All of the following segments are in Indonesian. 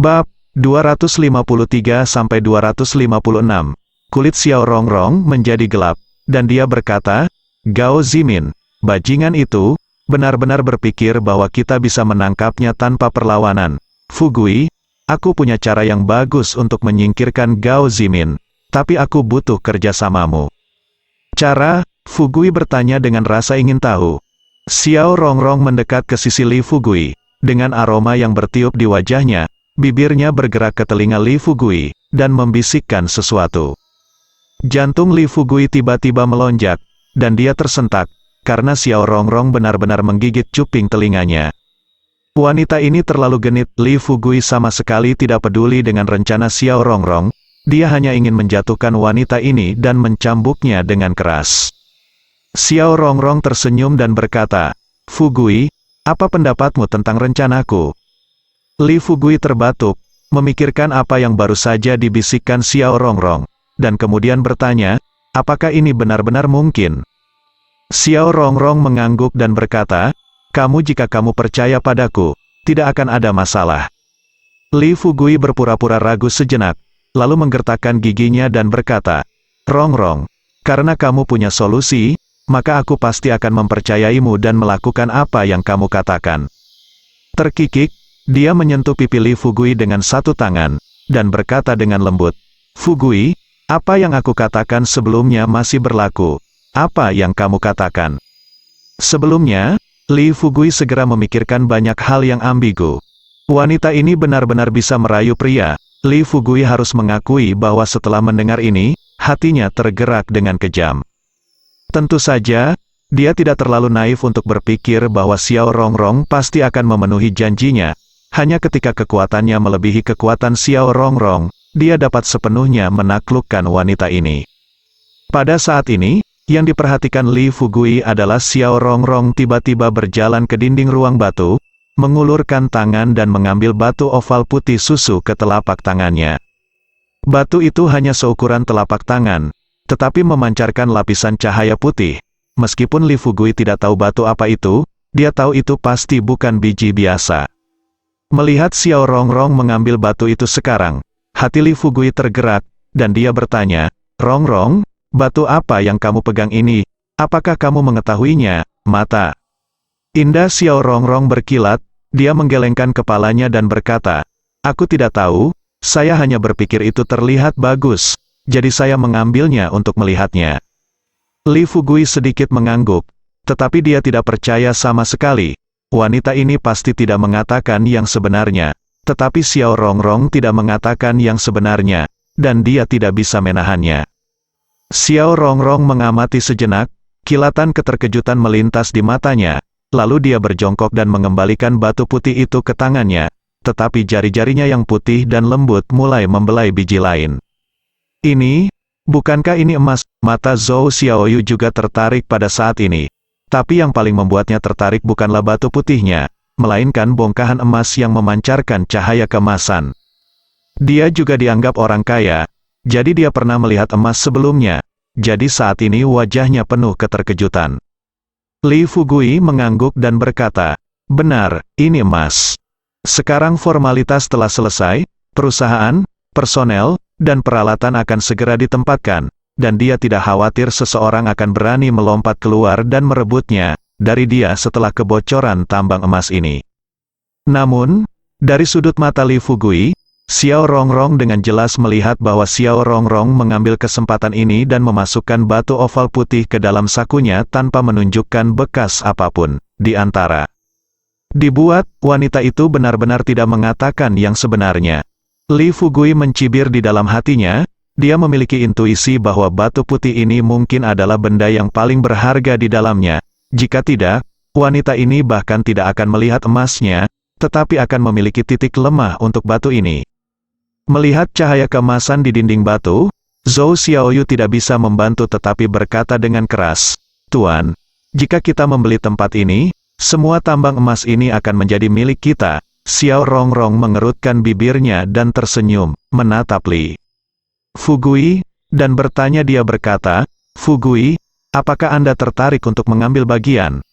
Bab 253-256. Kulit Xiao Rongrong menjadi gelap, dan dia berkata, "Gao Zimin, bajingan itu, benar-benar berpikir bahwa kita bisa menangkapnya tanpa perlawanan. Fugui, aku punya cara yang bagus untuk menyingkirkan Gao Zimin, tapi aku butuh kerjasamamu." "Cara?" Fugui bertanya dengan rasa ingin tahu. Xiao Rongrong mendekat ke sisi Li Fugui. Dengan aroma yang bertiup di wajahnya, bibirnya bergerak ke telinga Li Fugui, dan membisikkan sesuatu. Jantung Li Fugui tiba-tiba melonjak, dan dia tersentak, karena Xiao Rongrong benar-benar menggigit cuping telinganya. Wanita ini terlalu genit. Li Fugui sama sekali tidak peduli dengan rencana Xiao Rongrong, dia hanya ingin menjatuhkan wanita ini dan mencambuknya dengan keras. Xiao Rongrong tersenyum dan berkata, "Fugui, apa pendapatmu tentang rencanaku?" Li Fugui terbatuk, memikirkan apa yang baru saja dibisikkan Xiao Rongrong, dan kemudian bertanya, "Apakah ini benar-benar mungkin?" Xiao Rongrong mengangguk dan berkata, jika kamu percaya padaku, tidak akan ada masalah." Li Fugui berpura-pura ragu sejenak, lalu menggertakkan giginya dan berkata, "Rongrong, karena kamu punya solusi, maka aku pasti akan mempercayaimu dan melakukan apa yang kamu katakan." Terkikik, dia menyentuh pipi Li Fugui dengan satu tangan, dan berkata dengan lembut, "Fugui, apa yang aku katakan sebelumnya masih berlaku. Apa yang kamu katakan?" Sebelumnya, Li Fugui segera memikirkan banyak hal yang ambigu. Wanita ini benar-benar bisa merayu pria. Li Fugui harus mengakui bahwa setelah mendengar ini, hatinya tergerak dengan kejam. Tentu saja, dia tidak terlalu naif untuk berpikir bahwa Xiao Rongrong pasti akan memenuhi janjinya. Hanya ketika kekuatannya melebihi kekuatan Xiao Rongrong, dia dapat sepenuhnya menaklukkan wanita ini. Pada saat ini, yang diperhatikan Li Fugui adalah Xiao Rongrong tiba-tiba berjalan ke dinding ruang batu, mengulurkan tangan dan mengambil batu oval putih susu ke telapak tangannya. Batu itu hanya seukuran telapak tangan, tetapi memancarkan lapisan cahaya putih. Meskipun Li Fugui tidak tahu batu apa itu, dia tahu itu pasti bukan biji biasa. Melihat Xiao Rongrong mengambil batu itu sekarang, hati Li Fugui tergerak, dan dia bertanya, "Rongrong, batu apa yang kamu pegang ini? Apakah kamu mengetahuinya?" Mata indah Xiao Rongrong berkilat, dia menggelengkan kepalanya dan berkata, "Aku tidak tahu, saya hanya berpikir itu terlihat bagus, jadi saya mengambilnya untuk melihatnya." Li Fugui sedikit mengangguk, tetapi dia tidak percaya sama sekali. Wanita ini pasti tidak mengatakan yang sebenarnya, tetapi Xiao Rongrong tidak mengatakan yang sebenarnya, dan dia tidak bisa menahannya. Xiao Rongrong mengamati sejenak, kilatan keterkejutan melintas di matanya, lalu dia berjongkok dan mengembalikan batu putih itu ke tangannya, tetapi jari-jarinya yang putih dan lembut mulai membelai biji lain. Bukankah ini emas?" Mata Zhou Xiaoyu juga tertarik pada saat ini. Tapi yang paling membuatnya tertarik bukanlah batu putihnya, melainkan bongkahan emas yang memancarkan cahaya keemasan. Dia juga dianggap orang kaya, jadi dia pernah melihat emas sebelumnya, jadi saat ini wajahnya penuh keterkejutan. Li Fugui mengangguk dan berkata, "Benar, ini emas." Sekarang formalitas telah selesai, perusahaan, personel, dan peralatan akan segera ditempatkan, dan dia tidak khawatir seseorang akan berani melompat keluar dan merebutnya dari dia setelah kebocoran tambang emas ini. Namun, dari sudut mata Li Fugui, Xiao Rongrong dengan jelas melihat bahwa Xiao Rongrong mengambil kesempatan ini dan memasukkan batu oval putih ke dalam sakunya tanpa menunjukkan bekas apapun di antara. Dibuat, wanita itu benar-benar tidak mengatakan yang sebenarnya. Li Fugui mencibir di dalam hatinya, dia memiliki intuisi bahwa batu putih ini mungkin adalah benda yang paling berharga di dalamnya. Jika tidak, wanita ini bahkan tidak akan melihat emasnya, tetapi akan memiliki titik lemah untuk batu ini. Melihat cahaya keemasan di dinding batu, Zhou Xiaoyu tidak bisa membantu tetapi berkata dengan keras, "Tuan, jika kita membeli tempat ini, semua tambang emas ini akan menjadi milik kita." Xiao Rongrong mengerutkan bibirnya dan tersenyum, menatap Li Fugui, dan bertanya. Dia berkata, "Fugui, apakah Anda tertarik untuk mengambil bagian?"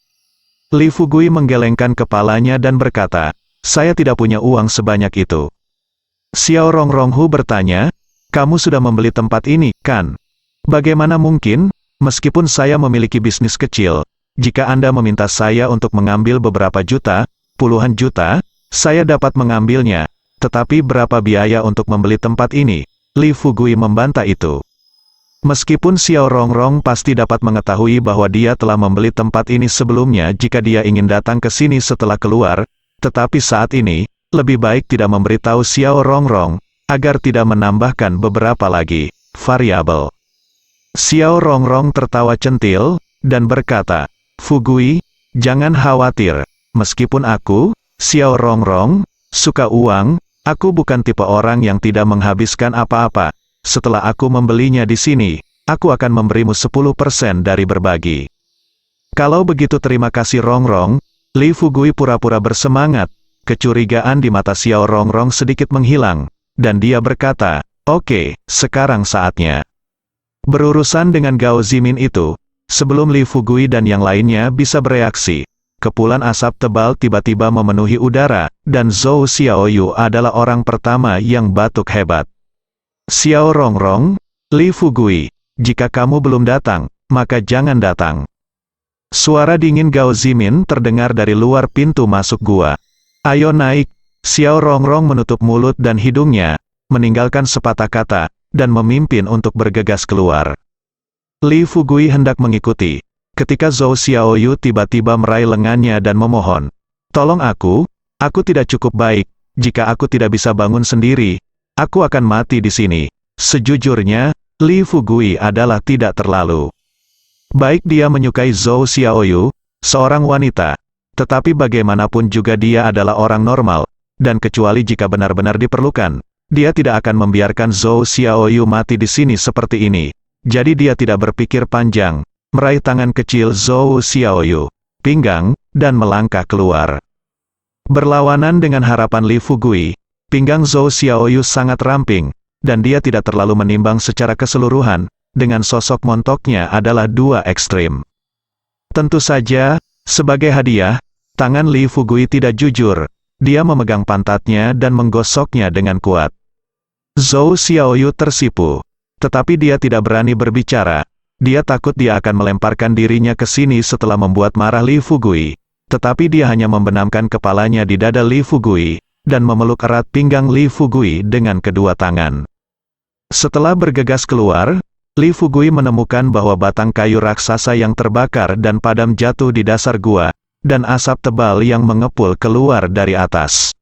Li Fugui menggelengkan kepalanya dan berkata, "Saya tidak punya uang sebanyak itu." Xiao Rongronghu bertanya, kamu sudah membeli tempat ini, kan? Bagaimana mungkin, meskipun saya memiliki bisnis kecil, jika Anda meminta saya untuk mengambil beberapa juta, puluhan juta, saya dapat mengambilnya. Tetapi berapa biaya untuk membeli tempat ini? Li Fugui membantah itu. Meskipun Xiao Rongrong pasti dapat mengetahui bahwa dia telah membeli tempat ini sebelumnya jika dia ingin datang ke sini setelah keluar, tetapi saat ini, lebih baik tidak memberitahu Xiao Rongrong, agar tidak menambahkan beberapa lagi variabel. Xiao Rongrong tertawa centil, dan berkata, Fugui, jangan khawatir, meskipun aku, Xiao Rongrong, suka uang, aku bukan tipe orang yang tidak menghabiskan apa-apa. Setelah aku membelinya di sini, aku akan memberimu 10% dari berbagi. Kalau begitu terima kasih Rongrong. Li Fugui pura-pura bersemangat. Kecurigaan di mata Xiao Rongrong sedikit menghilang, dan dia berkata, oke, sekarang saatnya. Berurusan dengan Gao Zimin itu, sebelum Li Fugui dan yang lainnya bisa bereaksi, kepulan asap tebal tiba-tiba memenuhi udara, dan Zhou Xiaoyu adalah orang pertama yang batuk hebat. Xiao Rongrong, Li Fugui, jika kamu belum datang, maka jangan datang. Suara dingin Gao Zimin terdengar dari luar pintu masuk gua. Ayo naik. Xiao Rongrong menutup mulut dan hidungnya, meninggalkan sepatah kata, dan memimpin untuk bergegas keluar. Li Fugui hendak mengikuti, ketika Zhou Xiaoyu tiba-tiba meraih lengannya dan memohon, tolong aku tidak cukup baik, jika aku tidak bisa bangun sendiri, aku akan mati di sini. Sejujurnya, Li Fugui adalah tidak terlalu baik dia menyukai Zhou Xiaoyu, seorang wanita. Tetapi bagaimanapun juga dia adalah orang normal, dan kecuali jika benar-benar diperlukan, dia tidak akan membiarkan Zhou Xiaoyu mati di sini seperti ini. Jadi dia tidak berpikir panjang, meraih tangan kecil Zhou Xiaoyu, pinggang, dan melangkah keluar. Berlawanan dengan harapan Li Fugui, pinggang Zhou Xiaoyu sangat ramping, dan dia tidak terlalu menimbang secara keseluruhan, dengan sosok montoknya adalah dua ekstrim. Tentu saja, sebagai hadiah, tangan Li Fugui tidak jujur, dia memegang pantatnya dan menggosoknya dengan kuat. Zhou Xiaoyu tersipu, tetapi dia tidak berani berbicara, dia takut dia akan melemparkan dirinya ke sini setelah membuat marah Li Fugui, tetapi dia hanya membenamkan kepalanya di dada Li Fugui, dan memeluk erat pinggang Li Fugui dengan kedua tangan. Setelah bergegas keluar, Li Fugui menemukan bahwa batang kayu raksasa yang terbakar dan padam jatuh di dasar gua, dan asap tebal yang mengepul keluar dari atas.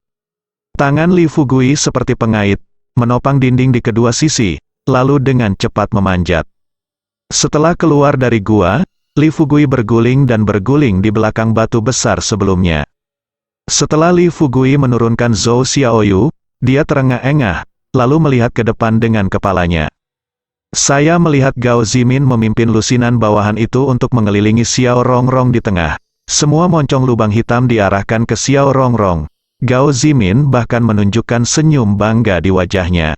Tangan Li Fugui seperti pengait, menopang dinding di kedua sisi, lalu dengan cepat memanjat. Setelah keluar dari gua, Li Fugui berguling dan berguling di belakang batu besar sebelumnya. Setelah Li Fugui menurunkan Zhou Xiaoyu, dia terengah-engah, lalu melihat ke depan dengan kepalanya. Saya melihat Gao Zimin memimpin lusinan bawahan itu untuk mengelilingi Xiao Rongrong di tengah. Semua moncong lubang hitam diarahkan ke Xiao Rongrong. Gao Zimin bahkan menunjukkan senyum bangga di wajahnya.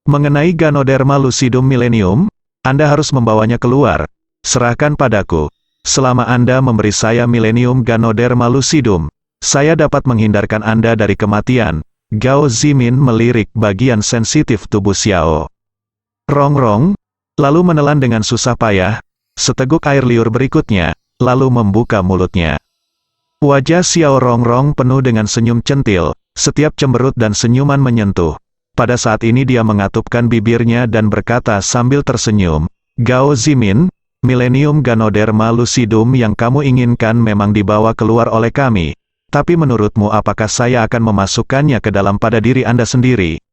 Mengenai Ganoderma Lucidum Millennium, Anda harus membawanya keluar. Serahkan padaku. Selama Anda memberi saya Millennium Ganoderma Lucidum, saya dapat menghindarkan Anda dari kematian. Gao Zimin melirik bagian sensitif tubuh Xiao Rongrong, lalu menelan dengan susah payah seteguk air liur berikutnya, lalu membuka mulutnya. Wajah Xiao Rongrong penuh dengan senyum centil, setiap cemberut dan senyuman menyentuh. Pada saat ini dia mengatupkan bibirnya dan berkata sambil tersenyum, Gao Zimin, Millennium Ganoderma Lucidum yang kamu inginkan memang dibawa keluar oleh kami. Tapi menurutmu apakah saya akan memasukkannya ke dalam pada diri Anda sendiri?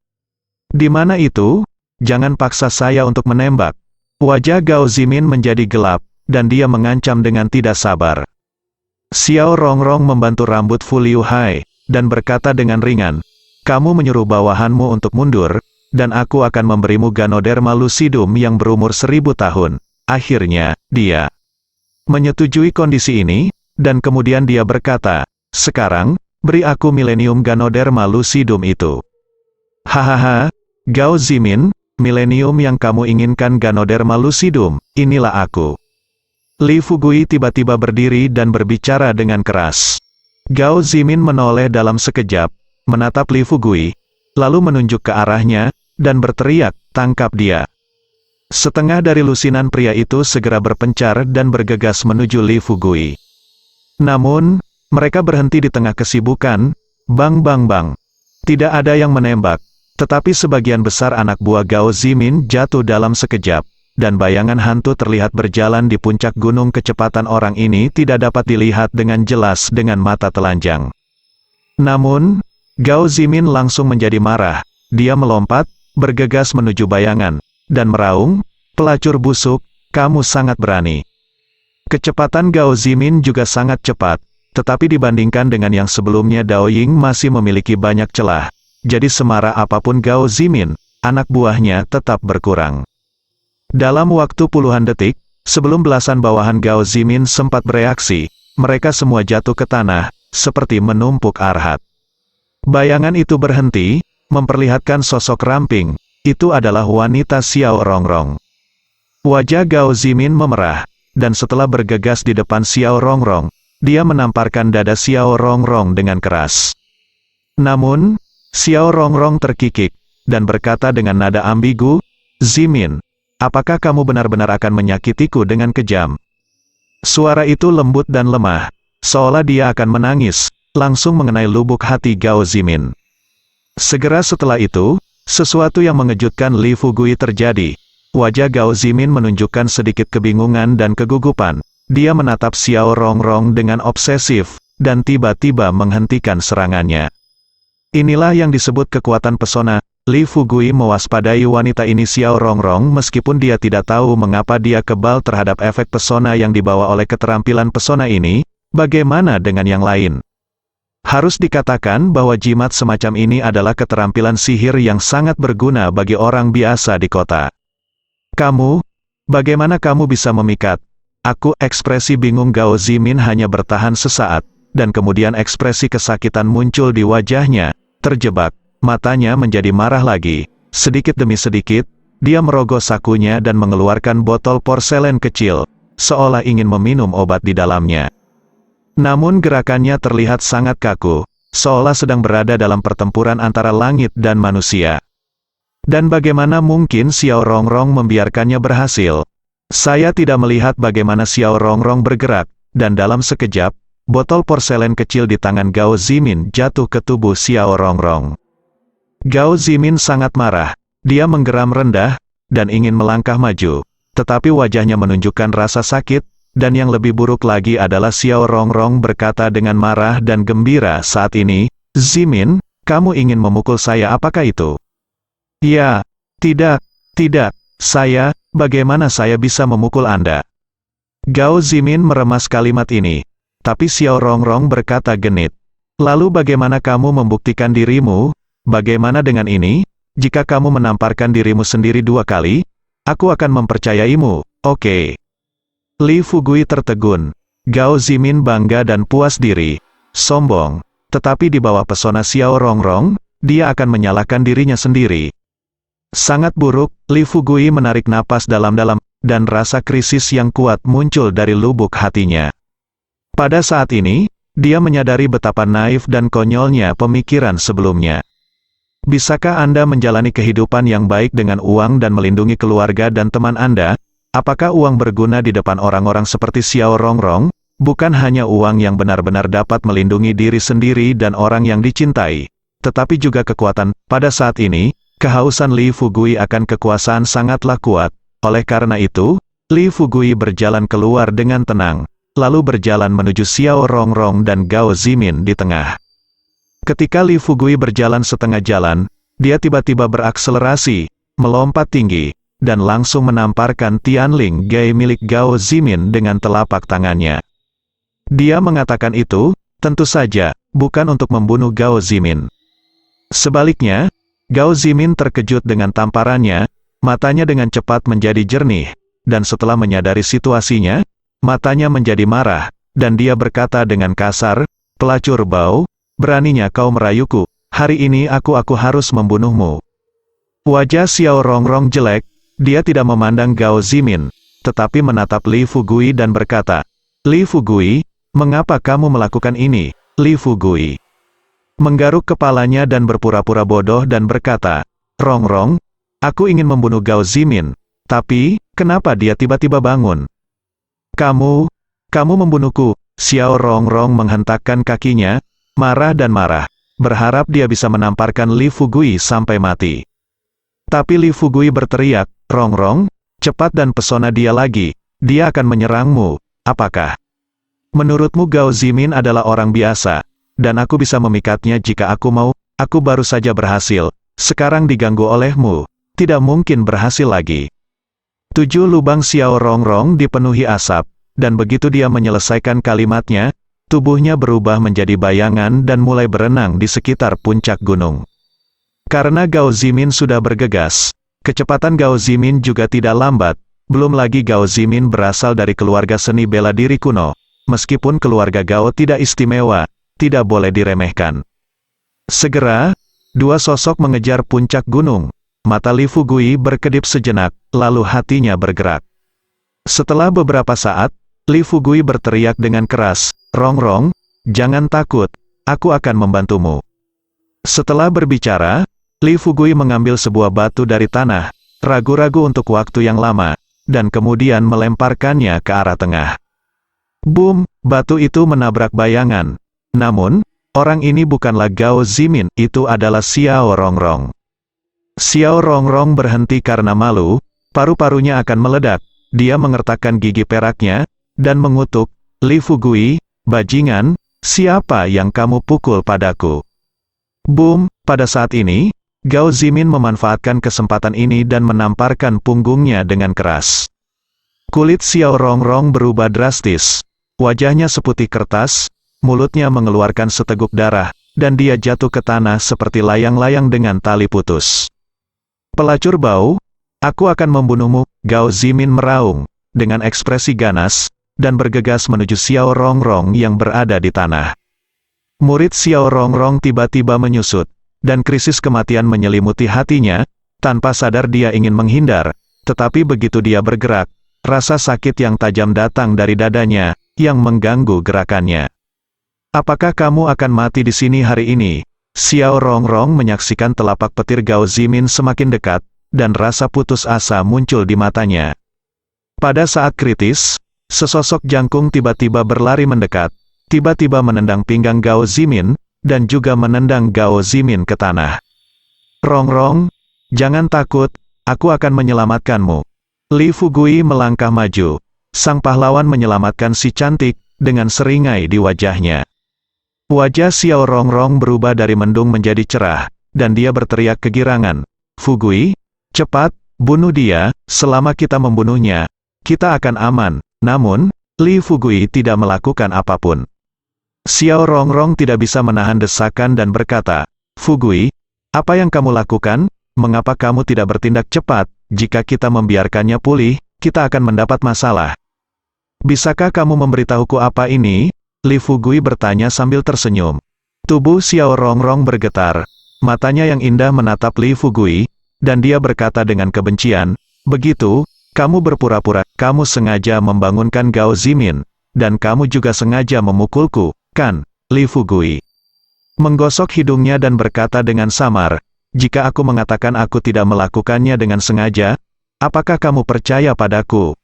Di mana itu? Jangan paksa saya untuk menembak. Wajah Gao Zimin menjadi gelap, dan dia mengancam dengan tidak sabar. Xiao Rongrong membantu rambut Fu Liu Hai, dan berkata dengan ringan, kamu menyuruh bawahanmu untuk mundur, dan aku akan memberimu Ganoderma Lucidum yang berumur 1000 tahun. Akhirnya, dia menyetujui kondisi ini, dan kemudian dia berkata, sekarang, beri aku Millennium Ganoderma Lucidum itu. Hahaha, Gao Zimin, Millennium yang kamu inginkan Ganoderma Lucidum, inilah aku. Li Fugui tiba-tiba berdiri dan berbicara dengan keras. Gao Zimin menoleh dalam sekejap, menatap Li Fugui, lalu menunjuk ke arahnya, dan berteriak, "Tangkap dia!" Setengah dari lusinan pria itu segera berpencar dan bergegas menuju Li Fugui. Namun, mereka berhenti di tengah kesibukan. Bang bang bang. Tidak ada yang menembak, tetapi sebagian besar anak buah Gao Zimin jatuh dalam sekejap, dan bayangan hantu terlihat berjalan di puncak gunung. Kecepatan orang ini tidak dapat dilihat dengan jelas dengan mata telanjang. Namun, Gao Zimin langsung menjadi marah. Dia melompat, bergegas menuju bayangan, dan meraung, "Pelacur busuk, kamu sangat berani." Kecepatan Gao Zimin juga sangat cepat, tetapi dibandingkan dengan yang sebelumnya Dao Ying masih memiliki banyak celah. Jadi semarah apapun Gao Zimin, anak buahnya tetap berkurang. Dalam waktu puluhan detik, sebelum belasan bawahan Gao Zimin sempat bereaksi, mereka semua jatuh ke tanah, seperti menumpuk arhat. Bayangan itu berhenti, memperlihatkan sosok ramping. Itu adalah wanita Xiao Rongrong. Wajah Gao Zimin memerah, dan setelah bergegas di depan Xiao Rongrong, dia menamparkan dada Xiao Rongrong dengan keras. Namun, Xiao Rongrong terkikik, dan berkata dengan nada ambigu, "Zimin, apakah kamu benar-benar akan menyakitiku dengan kejam?" Suara itu lembut dan lemah, seolah dia akan menangis, langsung mengenai lubuk hati Gao Zimin. Segera setelah itu, sesuatu yang mengejutkan Li Fugui terjadi. Wajah Gao Zimin menunjukkan sedikit kebingungan dan kegugupan. Dia menatap Xiao Rongrong dengan obsesif, dan tiba-tiba menghentikan serangannya. Inilah yang disebut kekuatan pesona. Li Fugui mewaspadai wanita ini Xiao Rongrong meskipun dia tidak tahu mengapa dia kebal terhadap efek pesona yang dibawa oleh keterampilan pesona ini. Bagaimana dengan yang lain? Harus dikatakan bahwa jimat semacam ini adalah keterampilan sihir yang sangat berguna bagi orang biasa di kota. "Kamu, bagaimana kamu bisa memikat aku?" Ekspresi bingung Gao Zimin hanya bertahan sesaat, dan kemudian ekspresi kesakitan muncul di wajahnya. Terjebak, matanya menjadi marah lagi. Sedikit demi sedikit, dia merogoh sakunya dan mengeluarkan botol porselen kecil, seolah ingin meminum obat di dalamnya. Namun gerakannya terlihat sangat kaku, seolah sedang berada dalam pertempuran antara langit dan manusia. Dan bagaimana mungkin Xiao Rongrong membiarkannya berhasil? Saya tidak melihat bagaimana Xiao Rongrong bergerak, dan dalam sekejap, botol porselen kecil di tangan Gao Zimin jatuh ke tubuh Xiao Rongrong. Gao Zimin sangat marah. Dia menggeram rendah, dan ingin melangkah maju. Tetapi wajahnya menunjukkan rasa sakit, dan yang lebih buruk lagi adalah Xiao Rongrong berkata dengan marah dan gembira saat ini, "Zimin, kamu ingin memukul saya, apakah itu?" "Ya, tidak, bagaimana saya bisa memukul Anda?" Gao Zimin meremas kalimat ini. Tapi Xiao Rongrong berkata genit, "Lalu bagaimana kamu membuktikan dirimu? Bagaimana dengan ini? Jika kamu menamparkan dirimu sendiri 2 kali, aku akan mempercayaimu, oke?" Li Fugui tertegun. Gao Zimin bangga dan puas diri. Sombong. Tetapi di bawah pesona Xiao Rongrong, dia akan menyalahkan dirinya sendiri. Sangat buruk, Li Fugui menarik napas dalam-dalam, dan rasa krisis yang kuat muncul dari lubuk hatinya. Pada saat ini, dia menyadari betapa naif dan konyolnya pemikiran sebelumnya. Bisakah Anda menjalani kehidupan yang baik dengan uang dan melindungi keluarga dan teman Anda? Apakah uang berguna di depan orang-orang seperti Xiao Rongrong? Bukan hanya uang yang benar-benar dapat melindungi diri sendiri dan orang yang dicintai, tetapi juga kekuatan. Pada saat ini, kehausan Li Fugui akan kekuasaan sangatlah kuat. Oleh karena itu, Li Fugui berjalan keluar dengan tenang, lalu berjalan menuju Xiao Rongrong dan Gao Zimin di tengah. Ketika Li Fugui berjalan setengah jalan, dia tiba-tiba berakselerasi, melompat tinggi, dan langsung menamparkan Tianling Gai milik Gao Zimin dengan telapak tangannya. Dia mengatakan itu, tentu saja, bukan untuk membunuh Gao Zimin. Sebaliknya, Gao Zimin terkejut dengan tamparannya, matanya dengan cepat menjadi jernih, dan setelah menyadari situasinya, matanya menjadi marah, dan dia berkata dengan kasar, "Pelacur bau, beraninya kau merayuku, hari ini aku harus membunuhmu." Wajah Xiao Rongrong jelek, dia tidak memandang Gao Zimin, tetapi menatap Li Fugui dan berkata, "Li Fugui, mengapa kamu melakukan ini, Li Fugui?" menggaruk kepalanya dan berpura-pura bodoh dan berkata, "Rongrong, aku ingin membunuh Gao Zimin, tapi, kenapa dia tiba-tiba bangun?" Kamu membunuhku." Xiao Rongrong menghentakkan kakinya, marah dan marah, berharap dia bisa menamparkan Li Fugui sampai mati. Tapi Li Fugui berteriak, "Rongrong, cepat dan pesona dia lagi, dia akan menyerangmu. Apakah menurutmu Gao Zimin adalah orang biasa, dan aku bisa memikatnya jika aku mau? Aku baru saja berhasil, sekarang diganggu olehmu, tidak mungkin berhasil lagi." 7 lubang Xiao Rongrong dipenuhi asap, dan begitu dia menyelesaikan kalimatnya, tubuhnya berubah menjadi bayangan dan mulai berenang di sekitar puncak gunung. Karena Gao Zimin sudah bergegas, kecepatan Gao Zimin juga tidak lambat, belum lagi Gao Zimin berasal dari keluarga seni bela diri kuno, meskipun keluarga Gao tidak istimewa, tidak boleh diremehkan. Segera, dua sosok mengejar puncak gunung. Mata Li Fugui berkedip sejenak, lalu hatinya bergerak. Setelah beberapa saat, Li Fugui berteriak dengan keras, "Rongrong, jangan takut, aku akan membantumu." Setelah berbicara, Li Fugui mengambil sebuah batu dari tanah, ragu-ragu untuk waktu yang lama, dan kemudian melemparkannya ke arah tengah. Boom, batu itu menabrak bayangan. Namun, orang ini bukanlah Gao Zimin, itu adalah Xiao Rongrong. Xiao Rongrong berhenti karena malu, paru-parunya akan meledak, dia mengertakkan gigi peraknya, dan mengutuk, "Li Fugui, bajingan, siapa yang kamu pukul padaku?" Boom, pada saat ini, Gao Zimin memanfaatkan kesempatan ini dan menamparkan punggungnya dengan keras. Kulit Xiao Rongrong berubah drastis, wajahnya seputih kertas, mulutnya mengeluarkan seteguk darah, dan dia jatuh ke tanah seperti layang-layang dengan tali putus. "Pelacur bau, aku akan membunuhmu," Gao Zimin meraung, dengan ekspresi ganas, dan bergegas menuju Xiao Rongrong yang berada di tanah. Murid Xiao Rongrong tiba-tiba menyusut, dan krisis kematian menyelimuti hatinya, tanpa sadar dia ingin menghindar, tetapi begitu dia bergerak, rasa sakit yang tajam datang dari dadanya, yang mengganggu gerakannya. "Apakah kamu akan mati di sini hari ini?" Xiao Rongrong menyaksikan telapak petir Gao Zimin semakin dekat, dan rasa putus asa muncul di matanya. Pada saat kritis, sesosok jangkung tiba-tiba berlari mendekat, tiba-tiba menendang pinggang Gao Zimin, dan juga menendang Gao Zimin ke tanah. "Rongrong, jangan takut, aku akan menyelamatkanmu." Li Fugui melangkah maju. Sang pahlawan menyelamatkan si cantik, dengan seringai di wajahnya. Wajah Xiao Rongrong berubah dari mendung menjadi cerah, dan dia berteriak kegirangan, "Fugui, cepat, bunuh dia, selama kita membunuhnya, kita akan aman." Namun, Li Fugui tidak melakukan apapun. Xiao Rongrong tidak bisa menahan desakan dan berkata, "Fugui, apa yang kamu lakukan? Mengapa kamu tidak bertindak cepat? Jika kita membiarkannya pulih, kita akan mendapat masalah." "Bisakah kamu memberitahuku apa ini?" Li Fugui bertanya sambil tersenyum. Tubuh Xiao Rongrong bergetar, matanya yang indah menatap Li Fugui, dan dia berkata dengan kebencian, "Begitu, kamu berpura-pura, kamu sengaja membangunkan Gao Zimin, dan kamu juga sengaja memukulku, kan?" Li Fugui menggosok hidungnya dan berkata dengan samar, "Jika aku mengatakan aku tidak melakukannya dengan sengaja, apakah kamu percaya padaku?"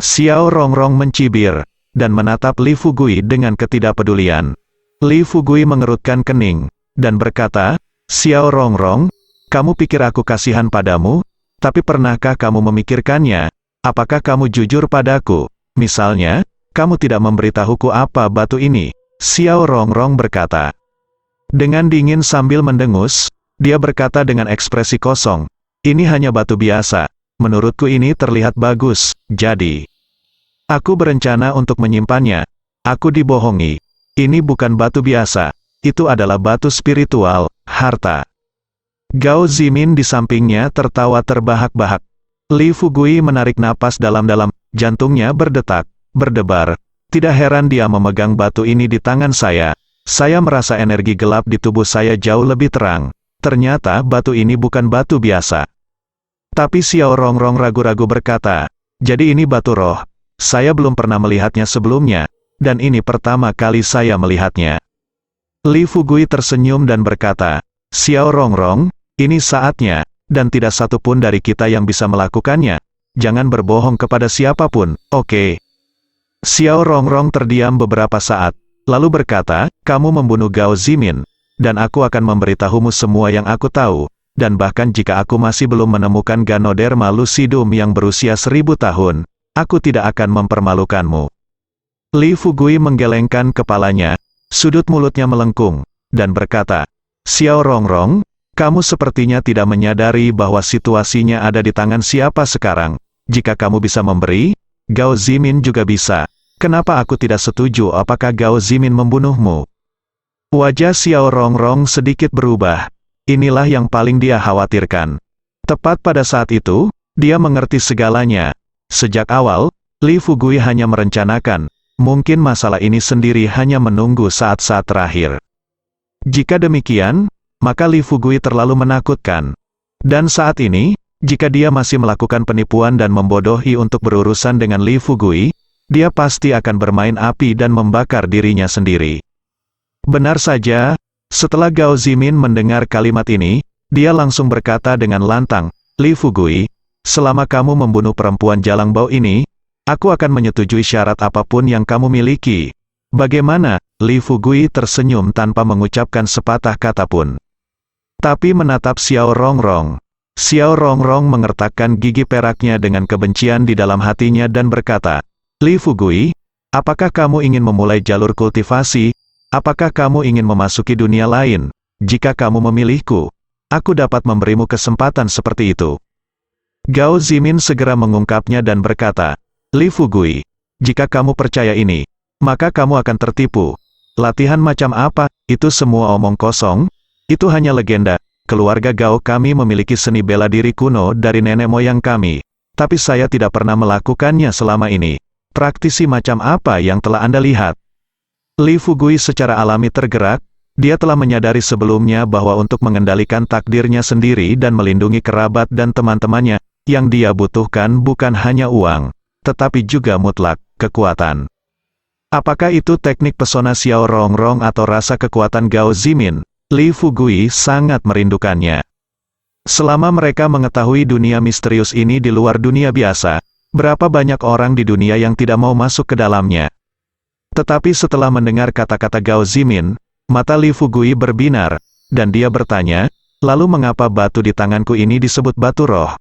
Xiao Rongrong mencibir, dan menatap Li Fugui dengan ketidakpedulian. Li Fugui mengerutkan kening, dan berkata, "Xiao Rongrong, kamu pikir aku kasihan padamu? Tapi pernahkah kamu memikirkannya? Apakah kamu jujur padaku? Misalnya, kamu tidak memberitahuku apa batu ini?" Xiao Rongrong berkata. Dengan dingin sambil mendengus, dia berkata dengan ekspresi kosong, "Ini hanya batu biasa. Menurutku ini terlihat bagus, jadi aku berencana untuk menyimpannya." Aku dibohongi. Ini bukan batu biasa. Itu adalah batu spiritual, harta. Gao Zimin di sampingnya tertawa terbahak-bahak. Li Fugui menarik napas dalam-dalam, jantungnya berdetak, berdebar. Tidak heran dia memegang batu ini di tangan saya. Saya merasa energi gelap di tubuh saya jauh lebih terang. Ternyata batu ini bukan batu biasa. Tapi Xiao Rongrong ragu-ragu berkata, "Jadi ini batu roh. Saya belum pernah melihatnya sebelumnya, dan ini pertama kali saya melihatnya." Li Fugui tersenyum dan berkata, Xiao Rongrong, ini saatnya, dan tidak satu pun dari kita yang bisa melakukannya. Jangan berbohong kepada siapapun, oke? Xiao Rongrong terdiam beberapa saat, lalu berkata, kamu membunuh Gao Zimin, dan aku akan memberitahumu semua yang aku tahu. Dan bahkan jika aku masih belum menemukan Ganoderma lucidum yang berusia 1000 tahun, aku tidak akan mempermalukanmu. Li Fugui menggelengkan kepalanya, sudut mulutnya melengkung, dan berkata, Xiao Rongrong, kamu sepertinya tidak menyadari bahwa situasinya ada di tangan siapa sekarang. Jika kamu bisa memberi, Gao Zimin juga bisa. Kenapa aku tidak setuju apakah Gao Zimin membunuhmu? Wajah Xiao Rongrong sedikit berubah. Inilah yang paling dia khawatirkan. Tepat pada saat itu, dia mengerti segalanya. Sejak awal, Li Fugui hanya merencanakan, mungkin masalah ini sendiri hanya menunggu saat-saat terakhir. Jika demikian, maka Li Fugui terlalu menakutkan. Dan saat ini, jika dia masih melakukan penipuan dan membodohi untuk berurusan dengan Li Fugui, dia pasti akan bermain api dan membakar dirinya sendiri. Benar saja. Setelah Gao Zimin mendengar kalimat ini, dia langsung berkata dengan lantang, Li Fugui, selama kamu membunuh perempuan jalang bau ini, aku akan menyetujui syarat apapun yang kamu miliki. Bagaimana? Li Fugui tersenyum tanpa mengucapkan sepatah kata pun. Tapi menatap Xiao Rongrong. Xiao Rongrong mengertakkan gigi peraknya dengan kebencian di dalam hatinya dan berkata, Li Fugui, apakah kamu ingin memulai jalur kultivasi? Apakah kamu ingin memasuki dunia lain? Jika kamu memilihku, aku dapat memberimu kesempatan seperti itu. Gao Zimin segera mengungkapnya dan berkata, Li Fugui, jika kamu percaya ini, maka kamu akan tertipu. Latihan macam apa? Itu semua omong kosong? Itu hanya legenda. Keluarga Gao kami memiliki seni bela diri kuno dari nenek moyang kami. Tapi saya tidak pernah melakukannya selama ini. Praktisi macam apa yang telah Anda lihat? Li Fugui secara alami tergerak, dia telah menyadari sebelumnya bahwa untuk mengendalikan takdirnya sendiri dan melindungi kerabat dan teman-temannya, yang dia butuhkan bukan hanya uang, tetapi juga mutlak, kekuatan. Apakah itu teknik pesona Xiao Rongrong atau rasa kekuatan Gao Zimin? Li Fugui sangat merindukannya. Selama mereka mengetahui dunia misterius ini di luar dunia biasa, berapa banyak orang di dunia yang tidak mau masuk ke dalamnya? Tetapi setelah mendengar kata-kata Gao Zimin, mata Li Fugui berbinar, dan dia bertanya, lalu mengapa batu di tanganku ini disebut batu roh?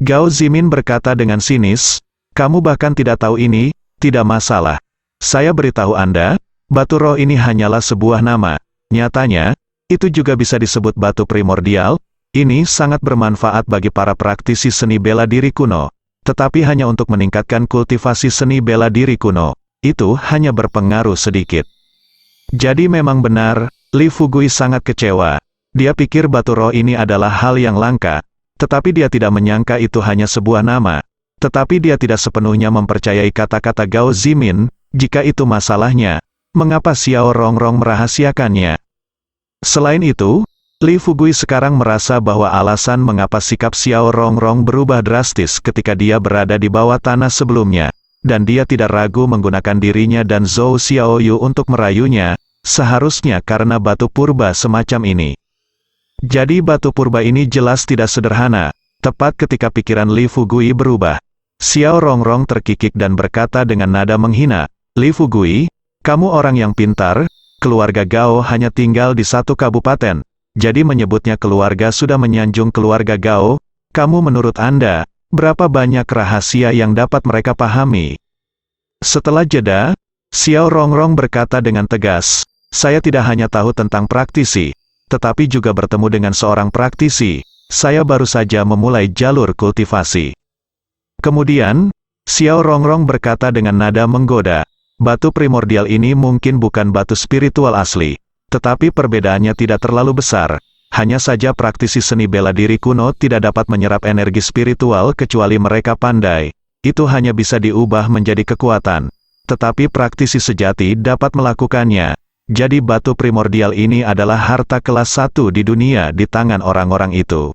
Gao Zimin berkata dengan sinis, kamu bahkan tidak tahu ini, tidak masalah. Saya beritahu Anda, batu roh ini hanyalah sebuah nama. Nyatanya, itu juga bisa disebut batu primordial. Ini sangat bermanfaat bagi para praktisi seni bela diri kuno. Tetapi hanya untuk meningkatkan kultivasi seni bela diri kuno. Itu hanya berpengaruh sedikit. Jadi memang benar, Li Fugui sangat kecewa. Dia pikir batu roh ini adalah hal yang langka, tetapi dia tidak menyangka itu hanya sebuah nama. Tetapi dia tidak sepenuhnya mempercayai kata-kata Gao Zimin, jika itu masalahnya, mengapa Xiao Rongrong merahasiakannya? Selain itu, Li Fugui sekarang merasa bahwa alasan mengapa sikap Xiao Rongrong berubah drastis ketika dia berada di bawah tanah sebelumnya, dan dia tidak ragu menggunakan dirinya dan Zhou Xiaoyu untuk merayunya, seharusnya karena batu purba semacam ini. Jadi batu purba ini jelas tidak sederhana. Tepat ketika pikiran Li Fugui berubah, Xiao Rongrong terkikik dan berkata dengan nada menghina, Li Fugui, kamu orang yang pintar, keluarga Gao hanya tinggal di satu kabupaten, jadi menyebutnya keluarga sudah menyanjung keluarga Gao. Kamu menurut Anda, berapa banyak rahasia yang dapat mereka pahami? Setelah jeda, Xiao Rongrong berkata dengan tegas, saya tidak hanya tahu tentang praktisi, tetapi juga bertemu dengan seorang praktisi. Saya baru saja memulai jalur kultivasi. Kemudian, Xiao Rongrong berkata dengan nada menggoda, batu primordial ini mungkin bukan batu spiritual asli, tetapi perbedaannya tidak terlalu besar. Hanya saja praktisi seni bela diri kuno tidak dapat menyerap energi spiritual kecuali mereka pandai. Itu hanya bisa diubah menjadi kekuatan. Tetapi praktisi sejati dapat melakukannya. Jadi batu primordial ini adalah harta kelas 1 di dunia di tangan orang-orang itu.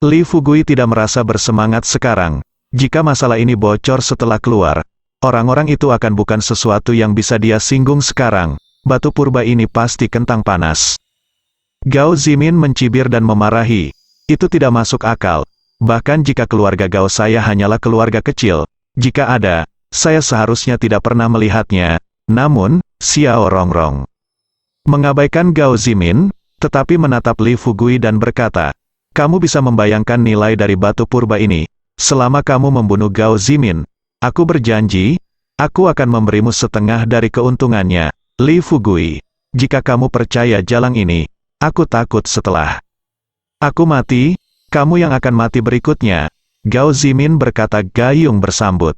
Li Fugui tidak merasa bersemangat sekarang. Jika masalah ini bocor setelah keluar, orang-orang itu akan bukan sesuatu yang bisa dia singgung sekarang. batu purba ini pasti kentang panas. Gao Zimin mencibir dan memarahi. Itu tidak masuk akal. Bahkan jika keluarga Gao saya hanyalah keluarga kecil, jika ada, saya seharusnya tidak pernah melihatnya. Namun, Xiao Rongrong mengabaikan Gao Zimin, tetapi menatap Li Fugui dan berkata, kamu bisa membayangkan nilai dari batu purba ini. Selama kamu membunuh Gao Zimin, aku berjanji, aku akan memberimu setengah dari keuntungannya. Li Fugui, jika kamu percaya jalang ini, aku takut setelah aku mati, kamu yang akan mati berikutnya. Gao Zimin berkata gayung bersambut.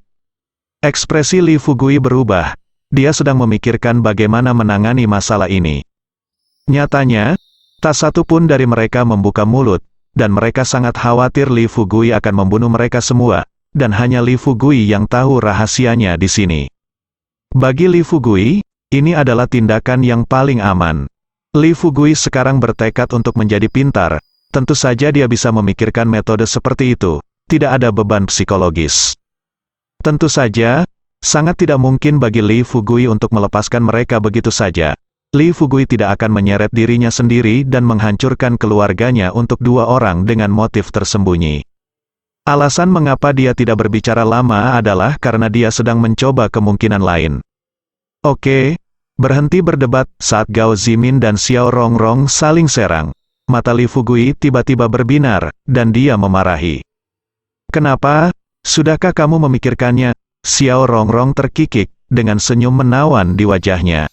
Ekspresi Li Fugui berubah. Dia sedang memikirkan bagaimana menangani masalah ini. Nyatanya, tak satu pun dari mereka membuka mulut, dan mereka sangat khawatir Li Fugui akan membunuh mereka semua, dan hanya Li Fugui yang tahu rahasianya di sini. Bagi Li Fugui, ini adalah tindakan yang paling aman. Li Fugui sekarang bertekad untuk menjadi pintar, tentu saja dia bisa memikirkan metode seperti itu, tidak ada beban psikologis. Tentu saja, sangat tidak mungkin bagi Li Fugui untuk melepaskan mereka begitu saja. Li Fugui tidak akan menyeret dirinya sendiri dan menghancurkan keluarganya untuk dua orang dengan motif tersembunyi. Alasan mengapa dia tidak berbicara lama adalah karena dia sedang mencoba kemungkinan lain. Oke, berhenti berdebat saat Gao Zimin dan Xiao Rongrong saling serang. Mata Li Fugui tiba-tiba berbinar, dan dia memarahi. Kenapa? Sudahkah kamu memikirkannya? Xiao Rongrong terkikik, dengan senyum menawan di wajahnya.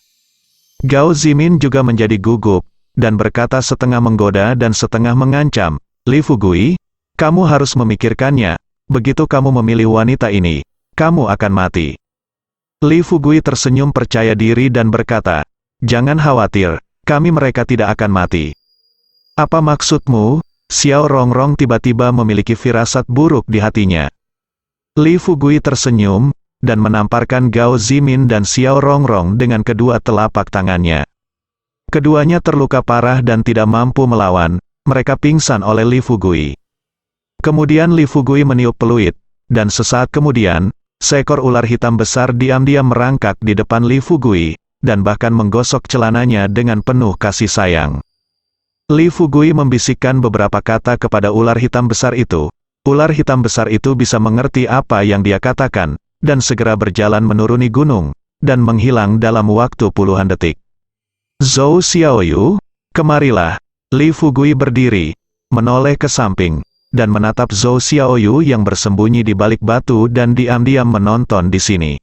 Gao Zimin juga menjadi gugup, dan berkata setengah menggoda dan setengah mengancam, Li Fugui, kamu harus memikirkannya, begitu kamu memilih wanita ini, kamu akan mati. Li Fugui tersenyum percaya diri dan berkata, jangan khawatir, kami mereka tidak akan mati. Apa maksudmu? Xiao Rongrong tiba-tiba memiliki firasat buruk di hatinya. Li Fugui tersenyum, dan menamparkan Gao Zimin dan Xiao Rongrong dengan kedua telapak tangannya. Keduanya terluka parah dan tidak mampu melawan, mereka pingsan oleh Li Fugui. Kemudian Li Fugui meniup peluit, dan sesaat kemudian, seekor ular hitam besar diam-diam merangkak di depan Li Fugui, dan bahkan menggosok celananya dengan penuh kasih sayang. Li Fugui membisikkan beberapa kata kepada ular hitam besar itu. Ular hitam besar itu bisa mengerti apa yang dia katakan, dan segera berjalan menuruni gunung, dan menghilang dalam waktu puluhan detik. Zhou Xiaoyu, kemarilah. Li Fugui berdiri, menoleh ke samping, dan menatap Zhou Xiaoyu yang bersembunyi di balik batu dan diam-diam menonton di sini.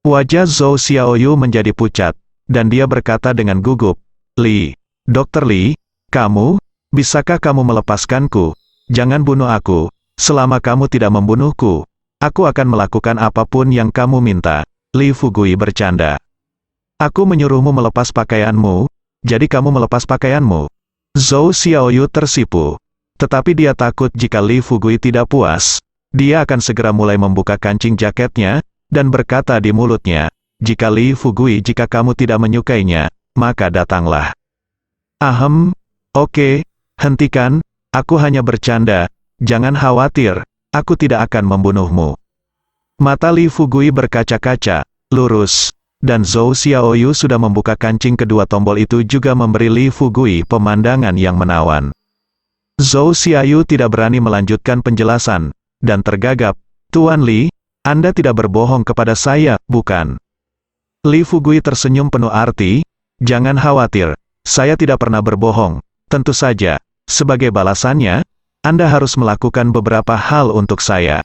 Wajah Zhou Xiaoyu menjadi pucat, dan dia berkata dengan gugup, Li, Dr. Li, kamu, bisakah kamu melepaskanku? Jangan bunuh aku. Selama kamu tidak membunuhku, aku akan melakukan apapun yang kamu minta. Li Fugui bercanda. Aku menyuruhmu melepas pakaianmu, jadi kamu melepas pakaianmu. Zhou Xiaoyu tersipu. Tetapi dia takut jika Li Fugui tidak puas, dia akan segera mulai membuka kancing jaketnya, dan berkata di mulutnya, jika Li Fugui jika kamu tidak menyukainya, maka datanglah. Ahem, oke, hentikan, aku hanya bercanda. Jangan khawatir, aku tidak akan membunuhmu. Mata Li Fugui berkaca-kaca, lurus, dan Zhou Xiaoyu sudah membuka kancing kedua tombol itu juga memberi Li Fugui pemandangan yang menawan. Zhou Xiaoyu tidak berani melanjutkan penjelasan, dan tergagap, Tuan Li, Anda tidak berbohong kepada saya, bukan? Li Fugui tersenyum penuh arti, jangan khawatir, saya tidak pernah berbohong, tentu saja, sebagai balasannya, Anda harus melakukan beberapa hal untuk saya.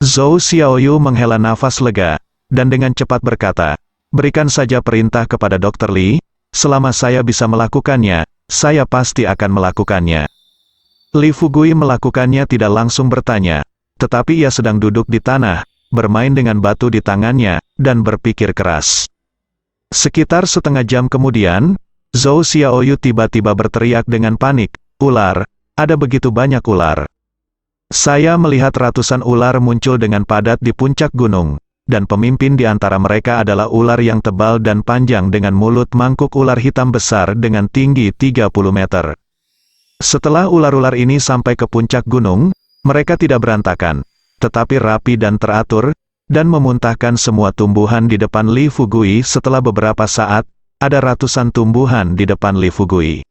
Zhou Xiaoyu menghela nafas lega, dan dengan cepat berkata, berikan saja perintah kepada Dr. Li, selama saya bisa melakukannya, saya pasti akan melakukannya. Li Fugui melakukannya tidak langsung bertanya, tetapi ia sedang duduk di tanah, bermain dengan batu di tangannya, dan berpikir keras. Sekitar setengah jam kemudian, Zhou Xiaoyu tiba-tiba berteriak dengan panik, ular! Ada begitu banyak ular. Saya melihat ratusan ular muncul dengan padat di puncak gunung, dan pemimpin di antara mereka adalah ular yang tebal dan panjang dengan mulut mangkuk ular hitam besar dengan tinggi 30 meter. Setelah ular-ular ini sampai ke puncak gunung, mereka tidak berantakan, tetapi rapi dan teratur, dan memuntahkan semua tumbuhan di depan Li Fugui. Setelah beberapa saat, ada ratusan tumbuhan di depan Li Fugui.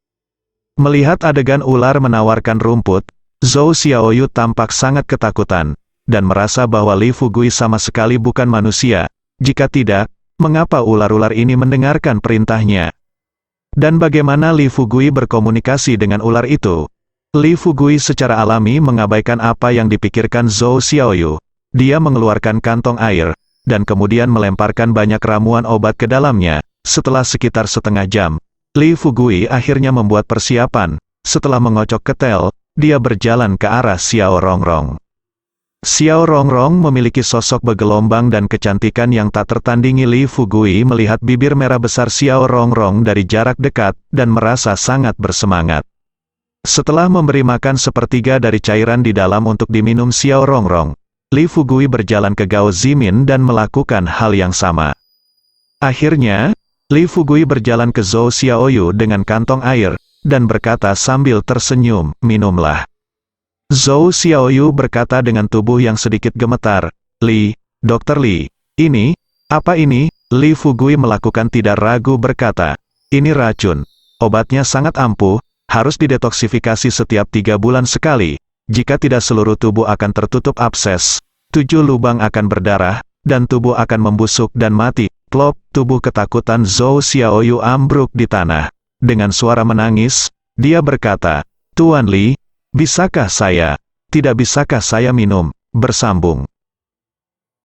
Melihat adegan ular menawarkan rumput, Zhou Xiaoyu tampak sangat ketakutan, dan merasa bahwa Li Fugui sama sekali bukan manusia. Jika tidak, mengapa ular-ular ini mendengarkan perintahnya? Dan bagaimana Li Fugui berkomunikasi dengan ular itu? Li Fugui secara alami mengabaikan apa yang dipikirkan Zhou Xiaoyu. Dia mengeluarkan kantong air, dan kemudian melemparkan banyak ramuan obat ke dalamnya. Setelah sekitar setengah jam, Li Fugui akhirnya membuat persiapan. Setelah mengocok ketel, dia berjalan ke arah Xiao Rongrong. Xiao Rongrong memiliki sosok bergelombang dan kecantikan yang tak tertandingi. Li Fugui melihat bibir merah besar Xiao Rongrong dari jarak dekat, dan merasa sangat bersemangat. Setelah memberi makan sepertiga dari cairan di dalam untuk diminum Xiao Rongrong, Li Fugui berjalan ke Gao Zimin dan melakukan hal yang sama. Akhirnya, Li Fugui berjalan ke Zhou Xiaoyu dengan kantong air, dan berkata sambil tersenyum, "Minumlah." Zhou Xiaoyu berkata dengan tubuh yang sedikit gemetar, "Li, Dr. Li, ini, apa ini?" Li Fugui melakukan tidak ragu berkata, "Ini racun. Obatnya sangat ampuh. Harus didetoksifikasi setiap 3 bulan sekali. Jika tidak seluruh tubuh akan tertutup abses, 7 lubang akan berdarah, dan tubuh akan membusuk dan mati." Plop, tubuh ketakutan Zhou Xiaoyu ambruk di tanah. Dengan suara menangis, dia berkata, "Tuan Li, bisakah saya? Tidak bisakah saya minum?" Bersambung.